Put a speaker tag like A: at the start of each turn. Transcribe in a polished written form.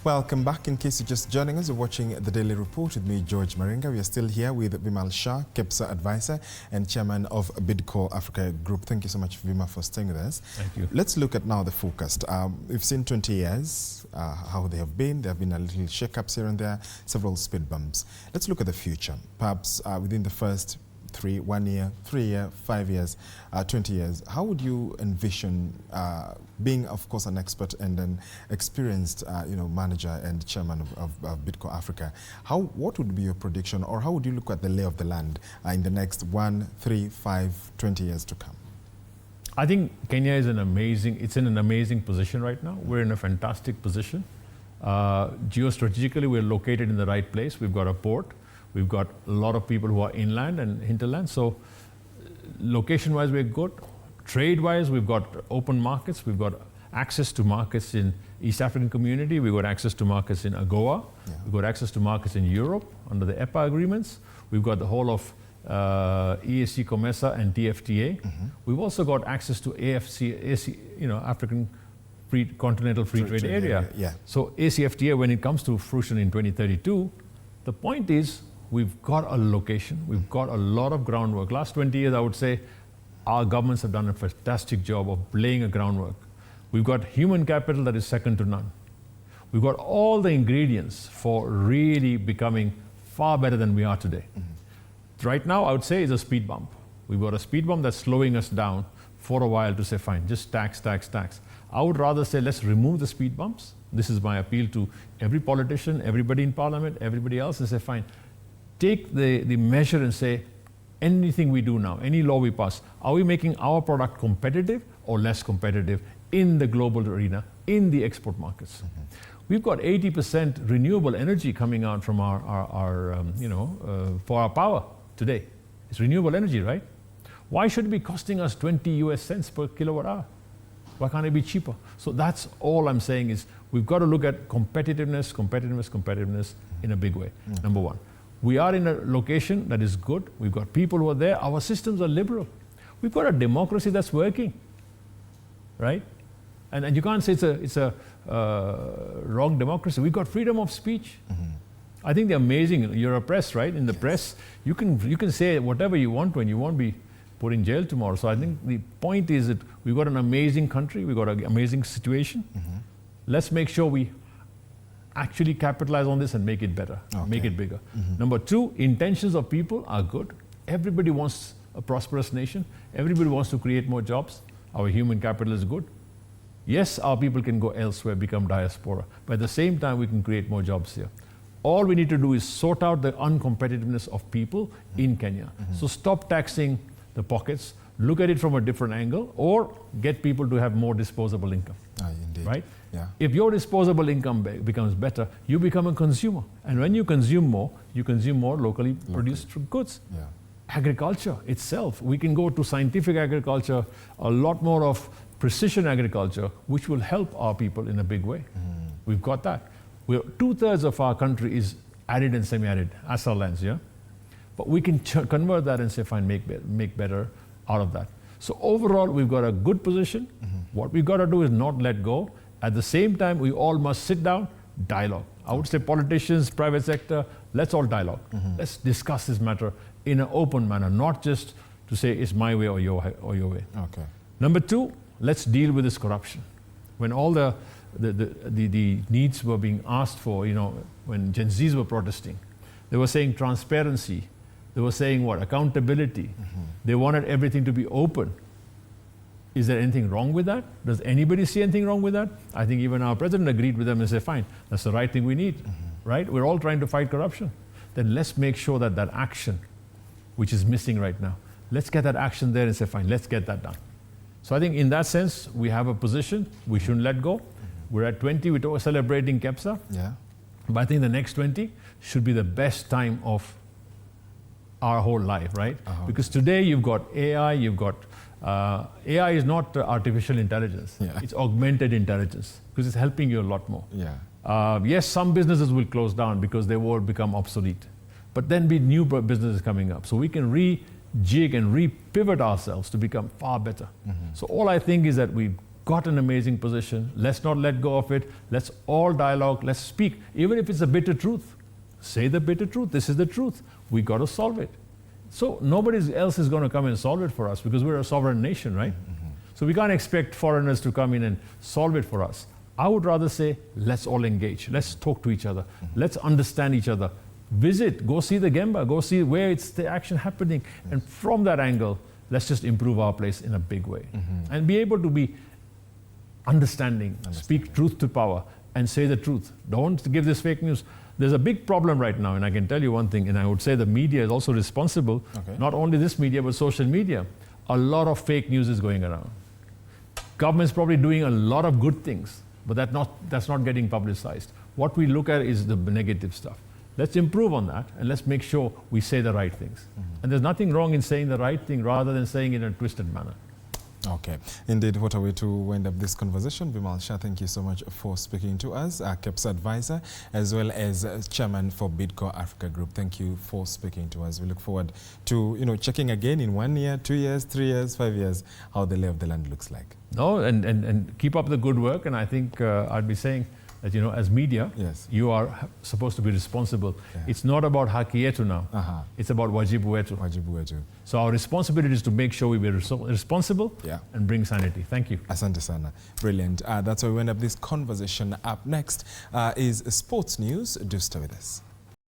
A: Welcome back. In case you're just joining us, you're watching the Daily Report with me, George Maringa. We are still here with Vimal Shah, KEPSA advisor and chairman of BIDCO Africa Group. Thank you so much, Vima, for staying with us.
B: Thank you.
A: Let's look at now the forecast. We've seen 20 years, how they have been. There have been a little shake-ups here and there, several speed bumps. Let's look at the future. Perhaps within the first 1 year, 3 year, 5 years, 20 years, how would you envision being, of course, an expert and an experienced, manager and chairman of BIDCO Africa? What would be your prediction, or how would you look at the lay of the land in the next 1, 3, 5, 20 years to come?
B: I think Kenya is in an amazing position right now. We're in a fantastic position. Geostrategically, we're located in the right place. We've got a port. We've got a lot of people who are inland and hinterland. So location-wise, we're good. Trade-wise, we've got open markets. We've got access to markets in East African community. We've got access to markets in AGOA. Yeah. We've got access to markets in Europe under the EPA agreements. We've got the whole of EAC, COMESA and TFTA. Mm-hmm. We've also got access to African Continental Free Trade Area. Yeah. So ACFTA, when it comes to fruition in 2032, the point is, we've got a location, we've got a lot of groundwork. Last 20 years, I would say, our governments have done a fantastic job of laying a groundwork. We've got human capital that is second to none. We've got all the ingredients for really becoming far better than we are today. Mm-hmm. Right now, I would say, is a speed bump. We've got a speed bump that's slowing us down for a while to say, fine, just tax, tax, tax. I would rather say, let's remove the speed bumps. This is my appeal to every politician, everybody in parliament, everybody else, and say, fine, take the measure and say, anything we do now, any law we pass, are we making our product competitive or less competitive in the global arena, in the export markets? Mm-hmm. We've got 80% renewable energy coming out from for our power today. It's renewable energy, right? Why should it be costing us 20 US cents per kilowatt hour? Why can't it be cheaper? So that's all I'm saying is we've got to look at competitiveness in a big way. Mm-hmm. Number one. We are in a location that is good. We've got people who are there. Our systems are liberal. We've got a democracy that's working, right? And you can't say it's a wrong democracy. We've got freedom of speech. Mm-hmm. I think they're amazing. You're a press, right? In the press, you can say whatever you want when you won't be put in jail tomorrow. So I think the point is that we've got an amazing country. We've got an amazing situation. Mm-hmm. Let's make sure we actually capitalize on this and make it better, make it bigger. Mm-hmm. Number two, intentions of people are good. Everybody wants a prosperous nation. Everybody wants to create more jobs. Our human capital is good. Yes, our people can go elsewhere, become diaspora, but at the same time, we can create more jobs here. All we need to do is sort out the uncompetitiveness of people in Kenya. Mm-hmm. So stop taxing the pockets, look at it from a different angle, or get people to have more disposable income.
A: Indeed.
B: Right?
A: Yeah.
B: If your disposable income becomes better, you become a consumer. And when you consume more locally produced goods. Yeah. Agriculture itself, we can go to scientific agriculture, a lot more of precision agriculture, which will help our people in a big way. Mm. We've got that. 2/3 of our country is arid and semi-arid, as our lands, yeah? But we can convert that and say, fine, make better out of that. So overall, we've got a good position. Mm-hmm. What we've got to do is not let go. At the same time, we all must sit down, dialogue. I would say politicians, private sector, let's all dialogue. Mm-hmm. Let's discuss this matter in an open manner, not just to say it's my way or your way. Okay. Number two, let's deal with this corruption. When all the needs were being asked for, when Gen Zs were protesting, they were saying transparency. They were saying what? Accountability. Mm-hmm. They wanted everything to be open. Is there anything wrong with that? Does anybody see anything wrong with that? I think even our president agreed with them and said, fine, that's the right thing we need, right? We're all trying to fight corruption. Then let's make sure that action, which is missing right now, let's get that action there and say, fine, let's get that done. So I think in that sense, we have a position. We shouldn't let go. We're at 20, we're celebrating KEPSA. Yeah. But I think the next 20 should be the best time of our whole life, right? Uh-huh. Because today you've got AI, AI is not artificial intelligence. Yeah. It's augmented intelligence because it's helping you a lot more. Yeah. Yes, some businesses will close down because they will become obsolete. But then be new businesses coming up. So we can rejig and repivot ourselves to become far better. Mm-hmm. So all I think is that we got an amazing position. Let's not let go of it. Let's all dialogue. Let's speak. Even if it's a bitter truth, say the bitter truth. This is the truth. We got to solve it. So nobody else is going to come and solve it for us because we're a sovereign nation, right? So we can't expect foreigners to come in and solve it for us. I would rather say, let's all engage. Let's talk to each other. Let's understand each other. Visit, go see the Gemba, go see where it's the action happening. And from that angle, let's just improve our place in a big way. And be able to be understanding, speak truth to power, and say the truth. Don't give this fake news. There's a big problem right now, and I can tell you one thing, and I would say the media is also responsible, not only this media, but social media. A lot of fake news is going around. Government's probably doing a lot of good things, but that's not getting publicized. What we look at is the negative stuff. Let's improve on that, and let's make sure we say the right things. And there's nothing wrong in saying the right thing rather than saying it in a twisted manner.
A: Okay. Indeed, what a way to wind up this conversation. Vimal Shah, thank you so much for speaking to us, our KEPS advisor, as well as chairman for Bidco Africa Group. Thank you for speaking to us. We look forward to checking again in 1 year, 2 years, 3 years, 5 years, how the lay of the land looks like.
B: No, and keep up the good work. And I think I'd be saying that, as media, you are supposed to be responsible. It's not about haki yetu now. It's about wajibu wetu.
A: Wajibu wetu.
B: So our responsibility is to make sure we be responsible and bring sanity. Thank you.
A: Asante sana. Brilliant. That's why we end up this conversation. Up next is sports news. Do stay with us.